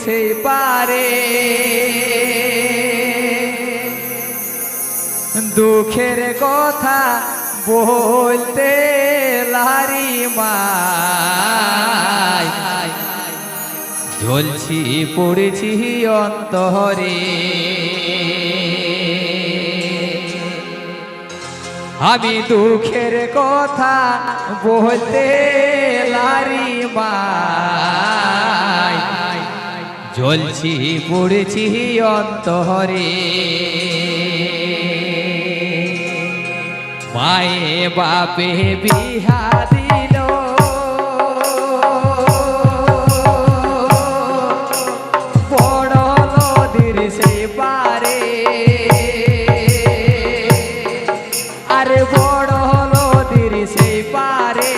সেই পারে দুঃখের কথা বলতে লারি মাই জ্বলছি পড়েছি অন্তরে আমি দুঃখের কথা বলতে লারি মাই জ্বলছি পড়েছি অন্তরে মায়ে বাপে বিহা দিল বড় নদীর সেই পারে আরে বড় নদীর সেই পারে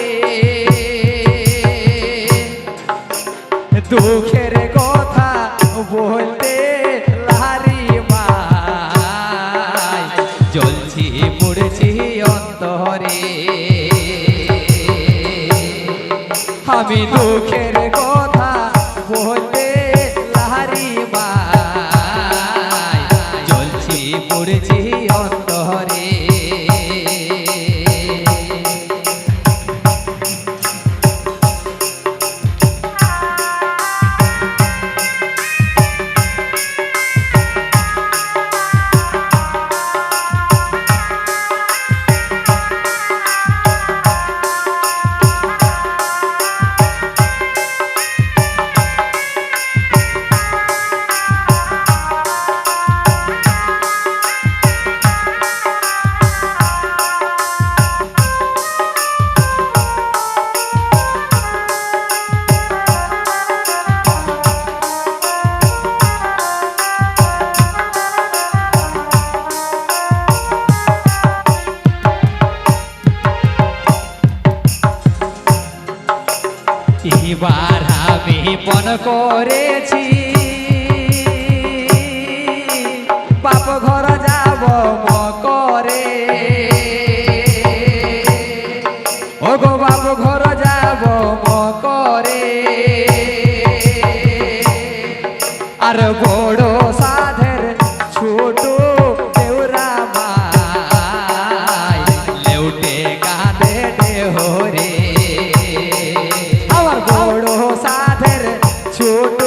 দুঃখের কথা বলতে লারি মাই জ্বলছি পড়েছি অন্তরে আমি দুঃখের কথা বলতে লারি মাই জ্বলছি পড়েছি অন্তরে এবার আমি পণ করেছি বাপ ঘর যাব মকরে ও গো বাপ ঘর যাব মকরে আর বড় সাধের ছোট দেউরা মাই লেউটে কাঁদে দেহরে বড় সাধের ছোট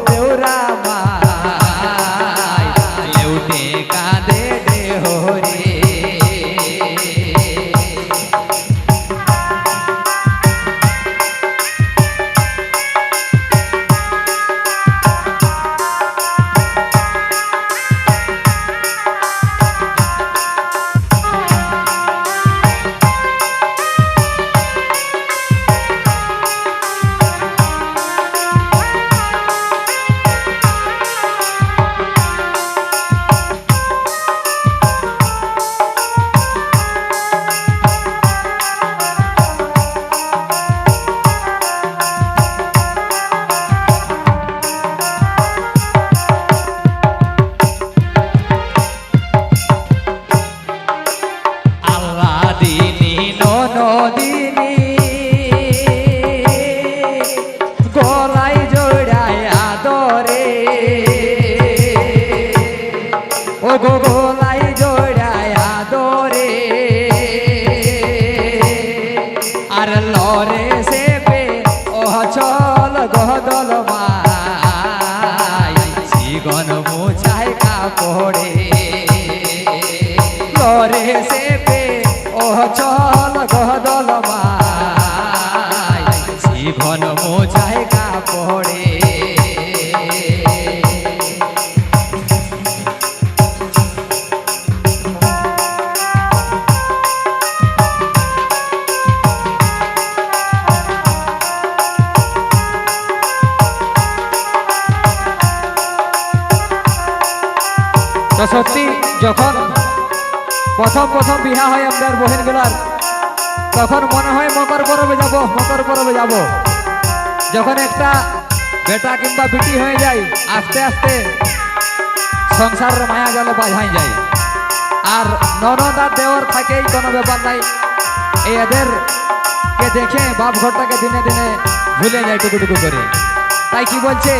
দেউরা মাই লেউটে কাঁদে দেহরে নদিনী গলায় জড়ায় আদরে ও গো গলায় জড়ায় আদরে আর লরে সেবে অচল গদল মাই জীবন মুছায় কাপড়ে লরে সেবে অচল গদল মাই জীবন মোছায় কাপড়ে তো সত্যি যখন প্রথম প্রথম বিহা হয় আমাদের বহিনগুলার তখন মনে হয় মকর পরবে যাব যখন একটা বেটা কিংবা বিটি হয়ে যায় আস্তে আস্তে সংসারের মায়া জাল বাঁধাই যায় আর ননদ আর দেওর থাকেই কোনো ব্যাপার নাই এই এদেরকে দেখে বাপ ঘরটাকে দিনে দিনে ভুলে যায় টুকু টুকু করে তাই কি বলছে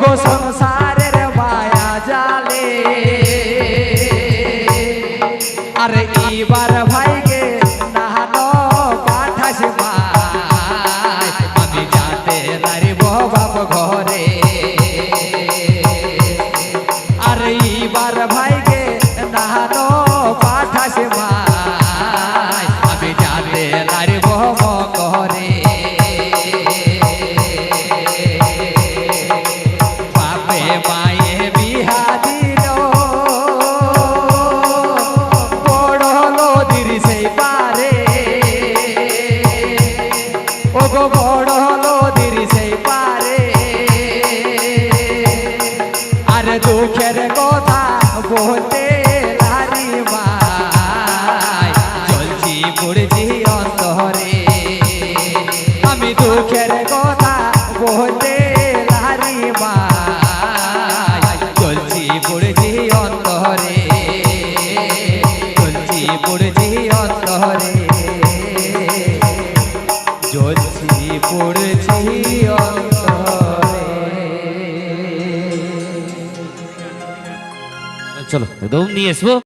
গো সংসারের মায়া জালে আরে এবার ভাইকে নাহানো পাঠাস ভাই আমি যাতে নারিব বাপ ঘরে আরে এবার ভাইকে নাহানো পাঠাস ভাই আমি যাতে নারিব ঘরে বাপে মায়ে বিহা দিল বড় নদীর সেই পারে ও গো বড় নদীর সেই পারে আর দুঃখের কথা বলতে লারি মাই চলছি পড়ছি অন্তরে আমি দুঃখের কথা বলতে লারি মাই চলছি পড়ছি অন্তরে চলছি পড়ছি অন্তরে চলছি পড়ছি অন্তরে চলো একদম নিয়ে আসবো।